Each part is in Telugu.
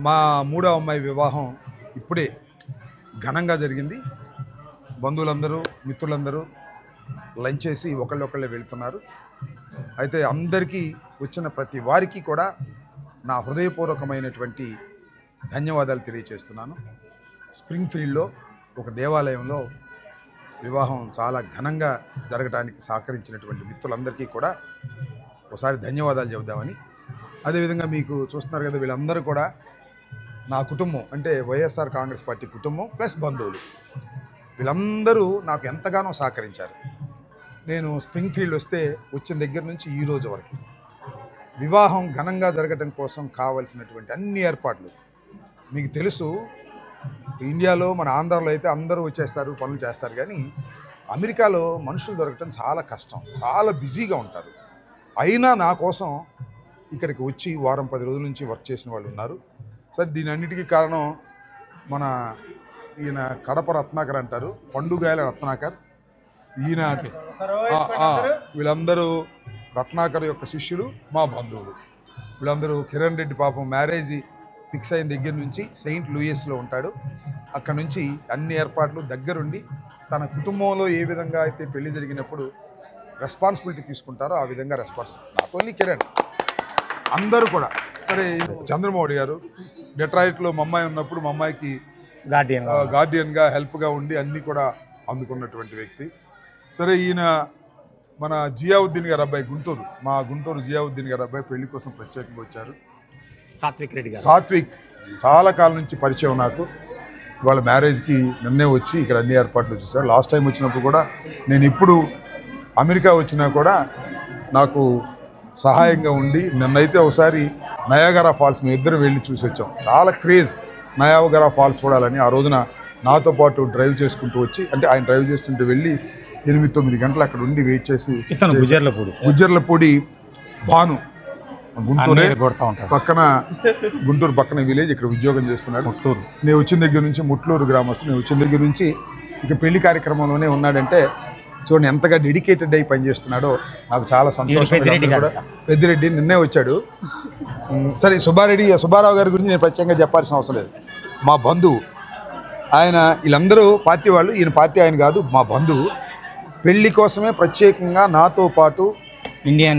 మా మూడవ అమ్మాయి వివాహం ఇప్పుడే ఘనంగా జరిగింది. బంధువులందరూ మిత్రులందరూ లంచ్ చేసి ఒకళ్ళొకళ్ళే వెళ్తున్నారు. అయితే అందరికీ వచ్చిన ప్రతి వారికి కూడా నా హృదయపూర్వకమైనటువంటి ధన్యవాదాలు తెలియజేస్తున్నాను. స్ప్రింగ్ఫీల్డ్లో ఒక దేవాలయంలో వివాహం చాలా ఘనంగా జరగడానికి సహకరించినటువంటి మిత్రులందరికీ కూడా ఒకసారి ధన్యవాదాలు చెబుదామని. అదేవిధంగా మీకు చూస్తున్నారు కదా, వీళ్ళందరూ కూడా నా కుటుంబం, అంటే వైఎస్ఆర్ కాంగ్రెస్ పార్టీ కుటుంబం ప్లస్ బంధువులు. వీళ్ళందరూ నాకు ఎంతగానో సహకరించారు. నేను స్ప్రింగ్ఫీల్డ్ వచ్చిన దగ్గర నుంచి ఈ రోజు వరకు వివాహం ఘనంగా జరగడం కోసం కావలసినటువంటి అన్ని ఏర్పాట్లు మీకు తెలుసు. ఇండియాలో మన ఆంధ్రాలో అయితే అందరూ వచ్చేస్తారు, పనులు చేస్తారు. కానీ అమెరికాలో మనుషులు దొరకటం చాలా కష్టం, చాలా బిజీగా ఉంటారు. అయినా నా కోసం ఇక్కడికి వచ్చి వారం 10 రోజుల నుంచి వర్క్ చేసిన వాళ్ళు ఉన్నారు. సరే, దీని అన్నిటికీ కారణం మన ఈయన కడప రత్నాకర్ అంటారు, పండుగాయల రత్నాకర్. ఈయన వీళ్ళందరూ రత్నాకర్ యొక్క శిష్యులు, మా బంధువులు. వీళ్ళందరూ కిరణ్ రెడ్డి పాపం మ్యారేజ్ ఫిక్స్ అయిన దగ్గర నుంచి సెయింట్ లూయిస్లో ఉంటాడు. అక్కడ నుంచి అన్ని ఏర్పాట్లు దగ్గరుండి తన కుటుంబంలో ఏ విధంగా అయితే పెళ్లి జరిగినప్పుడు రెస్పాన్సిబిలిటీ తీసుకుంటారో ఆ విధంగా నాట్ ఓన్లీ కిరణ్, అందరూ కూడా. సరే, చంద్రమౌళి గారు డెట్రాయిట్లో మా అమ్మాయి ఉన్నప్పుడు మా అమ్మాయికి గార్డియన్గా హెల్ప్గా ఉండి అన్నీ కూడా అందుకున్నటువంటి వ్యక్తి. సరే, ఈయన మన జియావుద్దీన్ గారు అబ్బాయి, మా గుంటూరు జియావుద్దీన్ గారు అబ్బాయి పెళ్లి కోసం ప్రత్యేకంగా వచ్చారు. సాత్విక్ చాలా కాలం నుంచి పరిచయం నాకు. వాళ్ళ మ్యారేజ్కి నిన్నే వచ్చి ఇక్కడ అన్ని ఏర్పాట్లు చూశారు. లాస్ట్ టైం వచ్చినప్పుడు కూడా నేను ఇప్పుడు అమెరికా వచ్చినా కూడా నాకు సహాయంగా ఉండి, నిన్నైతే ఒకసారి నయాగరా ఫాల్స్ మేము ఇద్దరు వెళ్ళి చూసి వచ్చాం. చాలా క్రేజ్ నయాగరా ఫాల్స్ చూడాలని. ఆ రోజున నాతో పాటు డ్రైవ్ చేసుకుంటూ వచ్చి, అంటే ఆయన డ్రైవ్ చేస్తుంటే వెళ్ళి 8-9 గంటలు అక్కడ ఉండి వెయిట్ చేసి, గుజ్జర్లపూడి భాను గుంటూరు పక్కన విలేజ్, ఇక్కడ ఉద్యోగం చేస్తున్నాడు. నేను వచ్చిన దగ్గర నుంచి ముట్లూరు గ్రామస్తు, నేను వచ్చిన దగ్గర నుంచి ఇక పెళ్లి కార్యక్రమంలోనే ఉన్నాడంటే చూడండి ఎంతగా డెడికేటెడ్ అయి పనిచేస్తున్నాడో. నాకు చాలా సంతోషం. పెద్దిరెడ్డి నిన్నే వచ్చాడు. సరే, సుబ్బారావు గారి గురించి నేను ప్రత్యేకంగా చెప్పాల్సిన అవసరం లేదు. మా బంధువు ఆయన. వీళ్ళందరూ పార్టీ వాళ్ళు, ఈయన పార్టీ ఆయన కాదు, మా బంధువు. పెళ్లి కోసమే ప్రత్యేకంగా నాతో పాటు ఇండియా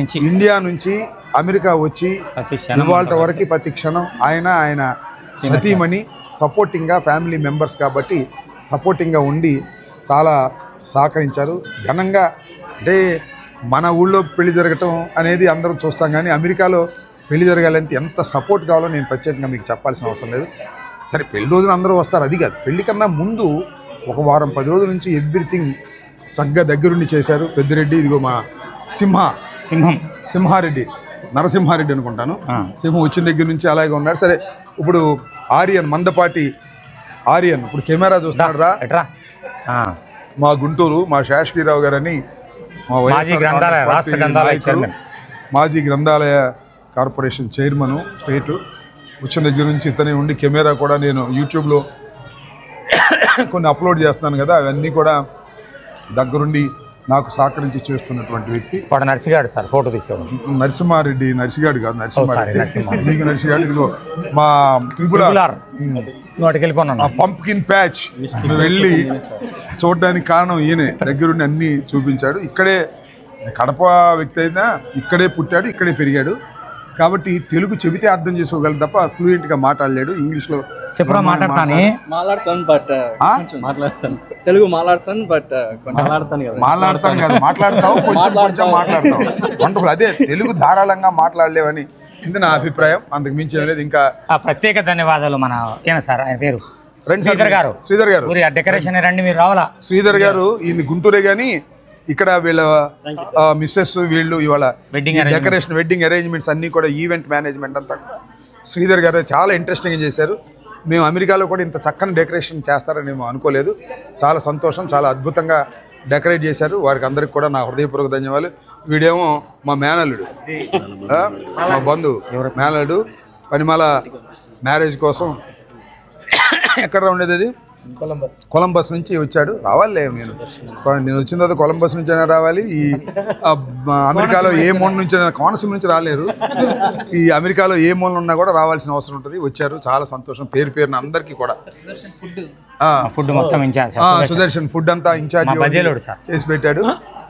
నుంచి అమెరికా వచ్చి ఇవాళ వరకు ప్రతి క్షణం ఆయన సతీమణి సపోర్టింగ్గా, ఫ్యామిలీ మెంబర్స్ కాబట్టి సపోర్టింగ్గా ఉండి చాలా సహకరించారు. ఘనంగా అంటే మన ఊళ్ళో పెళ్లి జరగటం అనేది అందరం చూస్తాం, కానీ అమెరికాలో పెళ్లి జరగాలంటే ఎంత సపోర్ట్ కావాలో నేను ప్రత్యేకంగా మీకు చెప్పాల్సిన అవసరం లేదు. సరే, పెళ్లి రోజున అందరూ వస్తారు, అది కాదు. పెళ్లి కన్నా ముందు ఒక వారం 10 రోజుల నుంచి ఎవ్రీథింగ్ చక్కగా దగ్గరుండి చేశారు. పెద్దిరెడ్డి, ఇదిగో మా సింహారెడ్డి, నరసింహారెడ్డి అనుకుంటాను, సింహం వచ్చిన దగ్గర నుంచి అలాగే ఉన్నాడు. సరే, ఇప్పుడు ఆర్యన్, మందపాటి ఆర్యన్ ఇప్పుడు కెమెరా చూస్తున్నాడు రా. మా గుంటూరు, మా శాశ్వీరావు గారని మా మాజీ గ్రంథాలయ కార్పొరేషన్ చైర్మన్ స్టేటు, వచ్చిన దగ్గర నుంచి ఇతనే ఉండి కెమెరా కూడా నేను యూట్యూబ్లో కొన్ని అప్లోడ్ చేస్తున్నాను కదా, అవన్నీ కూడా దగ్గరుండి నాకు సహకరించి చేస్తున్నటువంటి వ్యక్తి. నర్సిగాడు సార్, ఫోటో తీసేవాడు. నర్సిగాడు కాదు, నర్సింహారెడ్డి నర్సిగాడు. ఇదిగో మా పంప్కిన్ ప్యాచ్ వెళ్ళి చూడడానికి కారణం ఈయనే. దగ్గరుండి అన్ని చూపించాడు. ఇక్కడే కడప వ్యక్తి అయినా ఇక్కడే పుట్టాడు, ఇక్కడే పెరిగాడు కాబట్టి తెలుగు చెబితే అర్థం చేసుకోగలడు తప్ప ఫ్లూయెంట్గా మాట్లాడలేడు. ఇంగ్లీష్లో మాట్లాడతాను, మాట్లాడతావు కొంచెం మాట్లాడతావు. వండర్ఫుల్. అదే తెలుగు ధారాళంగా మాట్లాడలేవని ఇది నా అభిప్రాయం, అంతకు మించి లేదు. ఇంకా ప్రత్యేక ధన్యవాదాలు మన సార్, ఆయన పేరు శ్రీధర్ గారు. డెకరేషన్ రండి, మీరు రావాలా. శ్రీధర్ గారు ఈయన గుంటూరే, కానీ ఇక్కడ వీళ్ళ మిస్సెస్ వీళ్ళు ఇవాళ డెకరేషన్, వెడ్డింగ్ అరేంజ్మెంట్స్ అన్నీ కూడా, ఈవెంట్ మేనేజ్మెంట్ అంతా శ్రీధర్ గారు చాలా ఇంట్రెస్టింగ్గా చేశారు. మేము అమెరికాలో కూడా ఇంత చక్కని డెకరేషన్ చేస్తారని మేము అనుకోలేదు. చాలా సంతోషం, చాలా అద్భుతంగా డెకరేట్ చేశారు. వారికి అందరికి కూడా నా హృదయపూర్వక ధన్యవాదాలు. వీడేమో మా మేనల్లుడు, మా బంధువు మేనల్లుడు, పనిమాల మ్యారేజ్ కోసం ఎక్కడ ఉండేది అది కొలంబస్ నుంచి వచ్చాడు. రావాలి నేను వచ్చిన తర్వాత కొలంబస్ నుంచి అయినా రావాలి. ఈ అమెరికాలో ఏ మూల నుంచి కోనసీమ నుంచి రాలేరు. ఈ అమెరికాలో ఏ మూల ఉన్నా కూడా రావాల్సిన అవసరం ఉంటుంది. వచ్చారు, చాలా సంతోషం. పేరున అందరికీ కూడా ఫుడ్ మొత్తం ఇన్ఛార్జ్ సుదర్శన్ ఫుడ్ అంతా ఇన్ఛార్జ్ చేసి పెట్టాడు.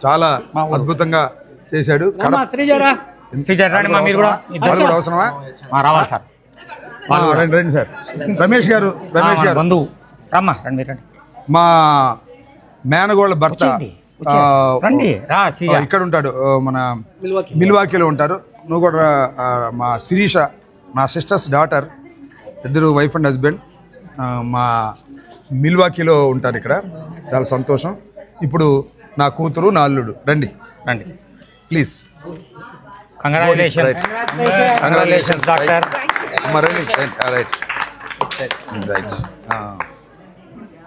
చాలా అద్భుతంగా చేశాడు. అవసరమా? రావాలి సార్. రండి సార్. రమేష్ గారు బంధువు రమ్మా, రండి రండి. మా మేనగోళ్ళ భర్త ఇక్కడ ఉంటాడు, మన మిల్వాకీలో ఉంటారు. నువ్వు కూడా మా శిరీష, నా సిస్టర్స్ డాటర్, ఇద్దరు వైఫ్ అండ్ హస్బెండ్ మా మిల్వాకీలో ఉంటారు ఇక్కడ. చాలా సంతోషం. ఇప్పుడు నా కూతురు, నా అల్లుడు. రండి రండి ప్లీజ్. Congratulations doctor.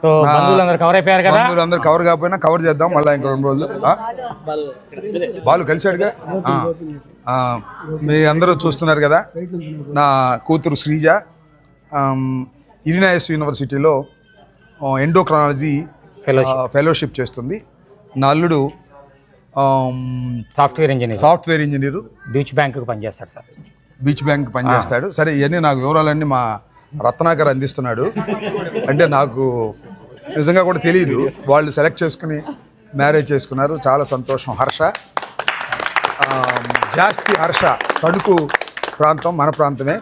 సో బంధువులందరూ కవర్ అయిపోయారు కదా. బంధువులందరూ కవర్ కాకపోయినా కవర్ చేద్దాం మళ్ళీ ఇంకో 2 రోజులు. బాలు కలిశాడుగా. మీ అందరూ చూస్తున్నారు కదా, నా కూతురు శ్రీజ ఇలినాయస్ యూనివర్సిటీలో ఎండోక్రాలజీ ఫెలోషిప్ చేస్తుంది. నా అల్లుడు సాఫ్ట్వేర్ ఇంజనీరు బీచ్ బ్యాంక్ పనిచేస్తాడు సార్. బీచ్ బ్యాంక్ పనిచేస్తాడు. సరే, ఇవన్నీ నాకు వివరాలన్నీ మా రత్నాకర్ అందిస్తున్నాడు. అంటే నాకు నిజంగా కూడా తెలియదు. వాళ్ళు సెలెక్ట్ చేసుకుని మ్యారేజ్ చేసుకున్నారు. చాలా సంతోషం. హర్ష, జాస్తి హర్ష తణుకు ప్రాంతం, మన ప్రాంతమే.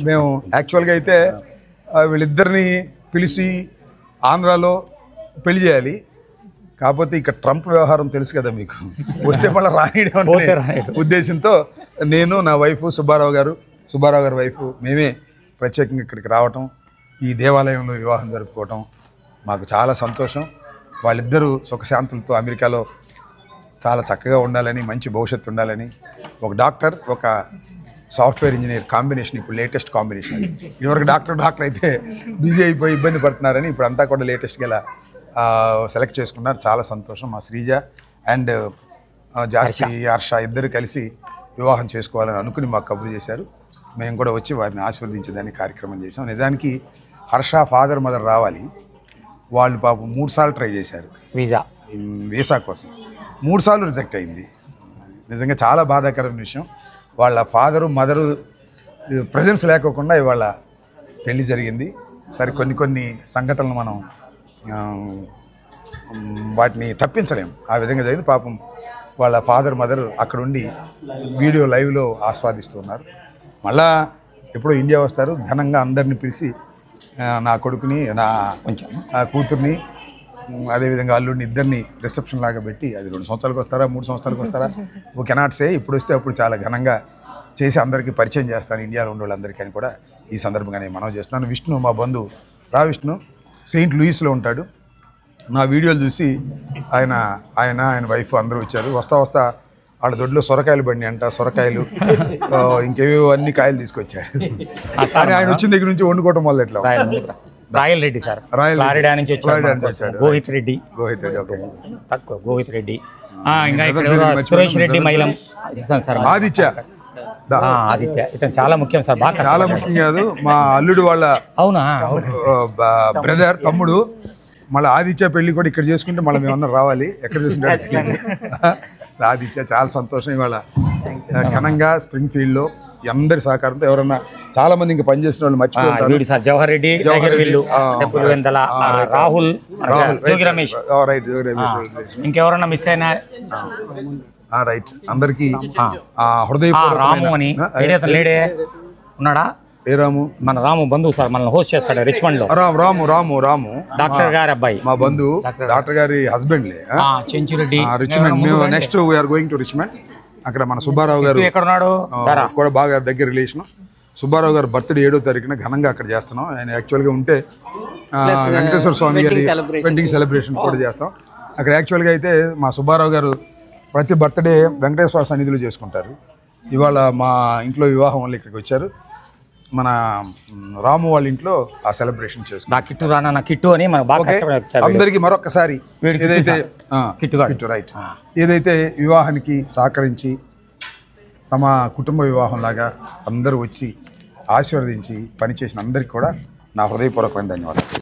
మేము యాక్చువల్గా అయితే వీళ్ళిద్దరిని పిలిచి ఆంధ్రాలో పెళ్లి చేయాలి. కాకపోతే ఇక్కడ ట్రంప్ వ్యవహారం తెలుసు కదా మీకు, వస్తే మళ్ళీ రాయడం ఉద్దేశంతో నేను, నా వైఫ్ సుబ్బారావు గారి వైఫ్, మేమే ప్రత్యేకంగా ఇక్కడికి రావటం, ఈ దేవాలయంలో వివాహం జరుపుకోవటం మాకు చాలా సంతోషం. వాళ్ళిద్దరూ సుఖశాంతులతో అమెరికాలో చాలా చక్కగా ఉండాలని, మంచి భవిష్యత్తు ఉండాలని. ఒక డాక్టర్, ఒక సాఫ్ట్వేర్ ఇంజనీర్ కాంబినేషన్ ఇప్పుడు లేటెస్ట్ కాంబినేషన్. ఇదివరకు డాక్టర్ అయితే బిజీ అయిపోయి ఇబ్బంది పడుతున్నారని ఇప్పుడు అంతా కూడా లేటెస్ట్గా ఇలా సెలెక్ట్ చేసుకున్నారు. చాలా సంతోషం. మా శ్రీజ అండ్ జాస్తి హర్ష ఇద్దరు కలిసి వివాహం చేసుకోవాలని అనుకుని మాకు కబురు చేశారు. మేము కూడా వచ్చి వారిని ఆశీర్వదించేదానికి కార్యక్రమం చేసాం. నిజానికి హర్ష ఫాదర్ మదర్ రావాలి. వాళ్ళు పాపం 3 సార్లు ట్రై చేశారు వీసా కోసం. 3 సార్లు రిజెక్ట్ అయింది. నిజంగా చాలా బాధాకరమైన విషయం. వాళ్ళ ఫాదరు మదరు ప్రజెన్స్ లేకోకుండా ఇవాళ పెళ్లి జరిగింది. సరే, కొన్ని సంఘటనలు మనం వాటిని తప్పించలేము. ఆ విధంగా జరిగింది. పాపం వాళ్ళ ఫాదర్ మదర్ అక్కడుండి వీడియో లైవ్లో ఆస్వాదిస్తున్నారు. మళ్ళా ఎప్పుడో ఇండియా వస్తారు. ఘనంగా అందరిని పిలిచి నా కొడుకుని, నా కూతుర్ని, అదేవిధంగా అల్లుడిని ఇద్దరిని రిసెప్షన్ లాగా పెట్టి, అది 2 సంవత్సరాలకు వస్తారా 3 సంవత్సరాలకు వస్తారా ఓ కెనాట్ సే, ఇప్పుడు వస్తే అప్పుడు చాలా ఘనంగా చేసి అందరికీ పరిచయం చేస్తాను ఇండియాలో ఉండే వాళ్ళందరికీ అని కూడా ఈ సందర్భంగా నేను మనవి చేస్తున్నాను. విష్ణు, మా బంధువు విష్ణు సెయింట్ లూయిస్లో ఉంటాడు. నా వీడియోలు చూసి ఆయన వైఫ్ అందరూ వచ్చారు. వస్తా వాళ్ళ దొడ్లో సొరకాయలు బండి అంట, సొరకాయలు ఇంకేవో అన్ని కాయలు తీసుకొచ్చాడు. ఆయన వచ్చిన దగ్గర నుంచి వండుకోవటం మొదలెట్లా. రాయల్ రెడ్డి సార్, ఫ్లారిడా నుంచి వచ్చాడు. గోహిత్ రెడ్డి. ఓకే, తక్కువ గోహిత్ రెడ్డి. ఇంకా ఇక్కడ సురేష్ రెడ్డి మైలం సార్. ఆదిత్య, ఇతను చాలా ముఖ్యం సార్. బాగా చాలా ముఖ్యం కాదు, మా అల్లుడు వాళ్ళ బ్రదర్, తమ్ముడు. మళ్ళీ ఆదిత్య పెళ్లి కూడా ఇక్కడ చేసుకుంటే మళ్ళీ మేమన్నా రావాలి. ఎక్కడ చేసుకుంటే ఆదిత్య, చాలా సంతోషం. ఇవాళ ఘనంగా స్ప్రింగ్ ఫీల్డ్ లో అందరి సహకారంతో, ఎవరన్నా చాలా మంది ఇంకా పనిచేసిన వాళ్ళు మర్చిపోతారు. జవహర్ రెడ్డి, రాహుల్, జోగి రమేష్, ఇంకెవరన్నా మిస్ అయినా రైట్. అందరికి హృదయ రాము అని లేడే ఉన్నాడా? ఏ రాము? మన రాము బంధువు సార్, మనల్ని హోస్ట్ చేస్తాడు రిచ్మండ్ లో. రాము డాక్టర్ గారి అబ్బాయి, మా బంధువు, డాక్టర్ గారి హస్బెండ్ లే. చెంచురెడ్డి, రిచ్మండ్. మేము next we are going to Richmond. అక్కడ మన సుబ్బారావు గారు ఎక్కడున్నాడు కూడా బాగా దగ్గర రిలేషన్. సుబ్బారావు గారు బర్త్డే 7వ తారీఖున ఘనంగా అక్కడ చేస్తున్నాం. ఆయన యాక్చువల్గా ఉంటే వెంకటేశ్వర స్వామి గారి వెడ్డింగ్ సెలబ్రేషన్ కూడా చేస్తాం అక్కడ. యాక్చువల్గా అయితే మా సుబ్బారావు గారు ప్రతి బర్త్డే వెంకటేశ్వర సన్నిధిలో చేసుకుంటారు. ఇవాళ మా ఇంట్లో వివాహం వల్ల ఇక్కడికి వచ్చారు. మన రాము వాళ్ళ ఇంట్లో ఆ సెలబ్రేషన్ చేసుకుంటాం. కిట్టు అని అందరికీ మరొకసారి రైట్. ఏదైతే వివాహానికి సహకరించి తమ కుటుంబ వివాహం లాగా అందరూ వచ్చి ఆశీర్వదించి పనిచేసిన అందరికీ కూడా నా హృదయపూర్వకమైన ధన్యవాదాలు.